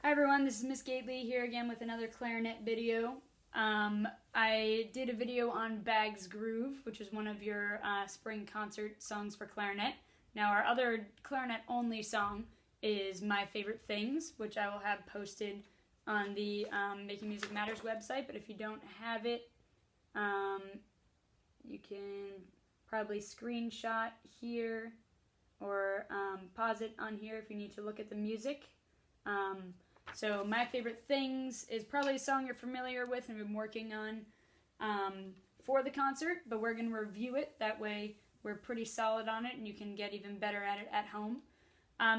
Hi everyone, this is Miss Gately here again with another clarinet video. I did a video on Bag's Groove, which is one of your spring concert songs for clarinet. Now our other clarinet only song is My Favorite Things, which I will have posted on the Making Music Matters website, but if you don't have it, you can probably screenshot here or pause it on here if you need to look at the music. So My Favorite Things is probably a song you're familiar with and been working on for the concert, but we're going to review it. That way we're pretty solid on it and you can get even better at it at home.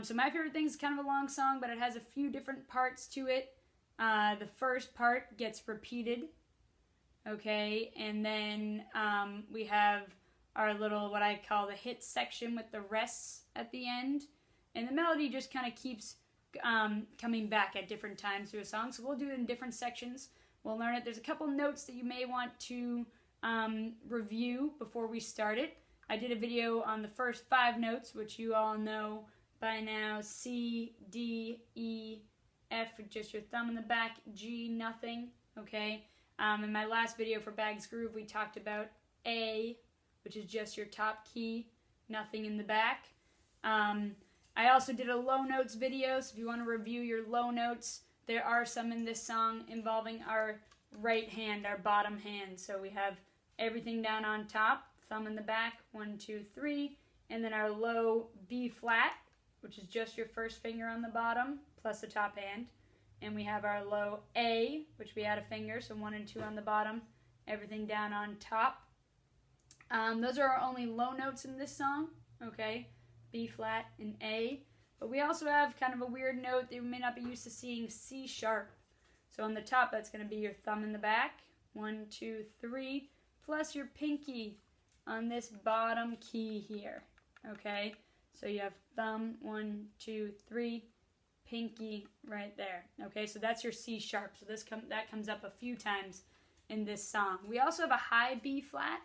So My Favorite Things is kind of a long song, but it has a few different parts to it. The first part gets repeated, okay, and then we have our little, what I call the hit section with the rests at the end, and the melody just kind of keeps coming back at different times through a song, so we'll do it in different sections. We'll learn it. There's a couple notes that you may want to review before we start it. I did a video on the first 5 notes, which you all know by now: C, D, E, F, just your thumb in the back, G, nothing, okay? In my last video for Bag's Groove, we talked about A, which is just your top key, nothing in the back. I also did a low notes video, so if you want to review your low notes, there are some in this song involving our right hand, our bottom hand. So we have everything down on top, thumb in the back, 1, 2, 3, and then our low B flat, which is just your first finger on the bottom, plus the top hand. And we have our low A, which we add a finger, so 1 and 2 on the bottom, everything down on top. Those are our only low notes in this song, okay? B flat and A. But we also have kind of a weird note that you may not be used to seeing, C sharp. So on the top, that's going to be your thumb in the back, 1, 2, 3, plus your pinky on this bottom key here, okay? So you have thumb, 1, 2, 3, pinky right there, okay? So that's your C sharp. So that comes up a few times in this song. We also have a high B flat,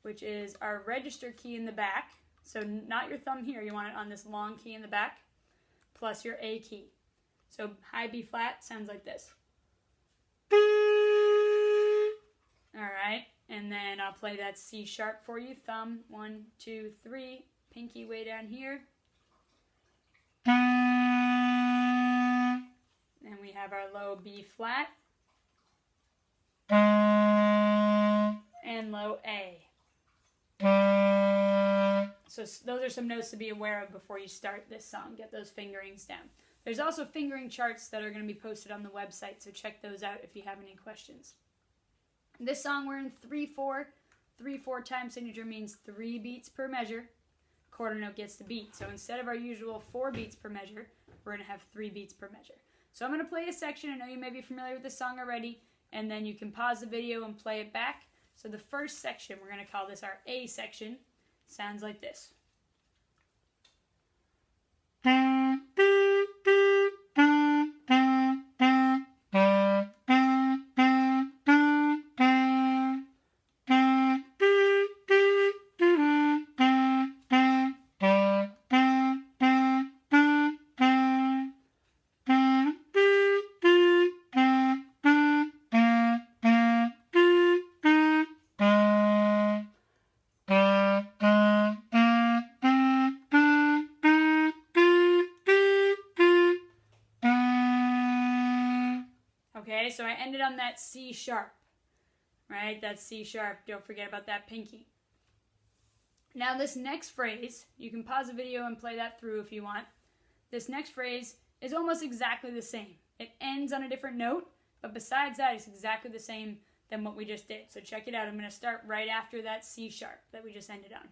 which is our register key in the back. So not your thumb here, you want it on this long key in the back, plus your A key. So high B flat sounds like this. Alright, and then I'll play that C sharp for you. Thumb, 1, 2, 3, pinky way down here. And we have our low B flat. And low A. So those are some notes to be aware of before you start this song. Get those fingerings down. There's also fingering charts that are going to be posted on the website, so check those out if you have any questions. This song we're in 3/4. 3/4 time signature means 3 beats per measure. Quarter note gets the beat. So instead of our usual 4 beats per measure, we're going to have 3 beats per measure. So I'm going to play a section. I know you may be familiar with this song already, and then you can pause the video and play it back. So the first section, we're going to call this our A section, sounds like this. Okay, so I ended on that C sharp, right? That's C sharp. Don't forget about that pinky. Now this next phrase, you can pause the video and play that through if you want. This next phrase is almost exactly the same. It ends on a different note, but besides that, it's exactly the same than what we just did. So check it out. I'm going to start right after that C sharp that we just ended on.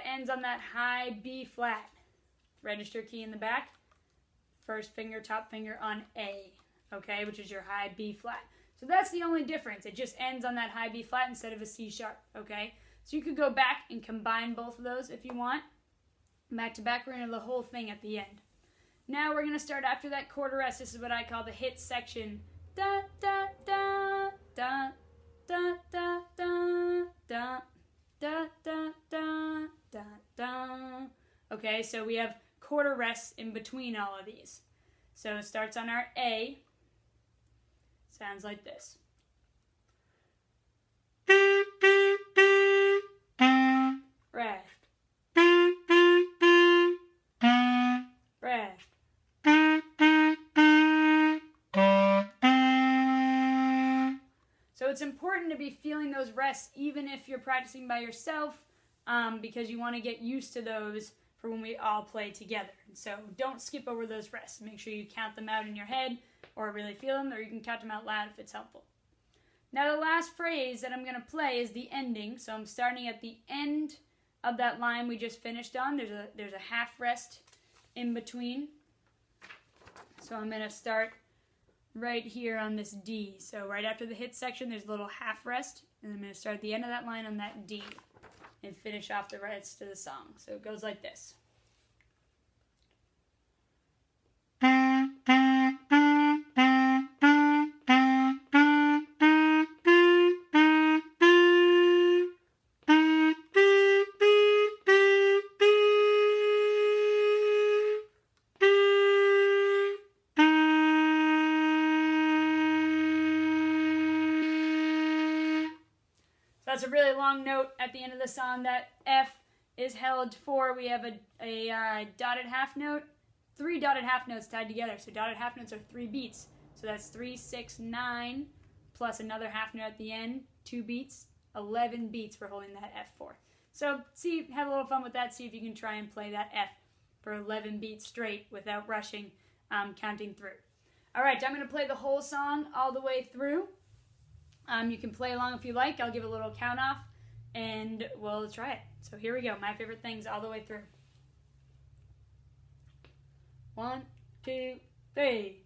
that ends on that high B flat. Register key in the back. First finger, top finger on A, okay, which is your high B flat. So that's the only difference. It just ends on that high B flat instead of a C sharp, okay? So you could go back and combine both of those if you want. Back to back, we're going to do the whole thing at the end. Now we're going to start after that quarter rest. This is what I call the hit section. Da, da, da, da, da, da, da, da, da, da, da, da, da. Okay, so we have quarter rests in between all of these. So it starts on our A. Sounds like this. Rest. Rest. So it's important to be feeling those rests even if you're practicing by yourself, because you want to get used to those for when we all play together. So don't skip over those rests. Make sure you count them out in your head or really feel them, or you can count them out loud if it's helpful. Now the last phrase that I'm going to play is the ending. So I'm starting at the end of that line we just finished on. There's a half rest in between. So I'm going to start right here on this D. So right after the hit section, there's a little half rest, and I'm going to start at the end of that line on that D and finish off the rest of the song. So it goes like this. That's a really long note at the end of the song. That F is held for, we have a dotted half note, 3 dotted half notes tied together. So dotted half notes are 3 beats. So that's 3, 6, 9, plus another half note at the end, 2 beats, 11 beats we're holding that F for. So have a little fun with that. See if you can try and play that F for 11 beats straight without rushing, counting through. All right, I'm going to play the whole song all the way through. You can play along if you like. I'll give a little count off and we'll try it. So here we go. My favorite things all the way through. 1, 2, 3.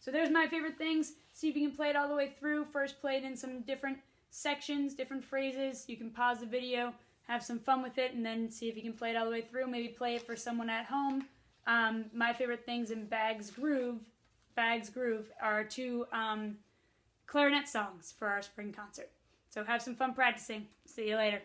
So there's my favorite things. See if you can play it all the way through. First play it in some different sections, different phrases. You can pause the video, have some fun with it, and then see if you can play it all the way through. Maybe play it for someone at home. My favorite things in Bags Groove are 2 clarinet songs for our spring concert. So have some fun practicing. See you later.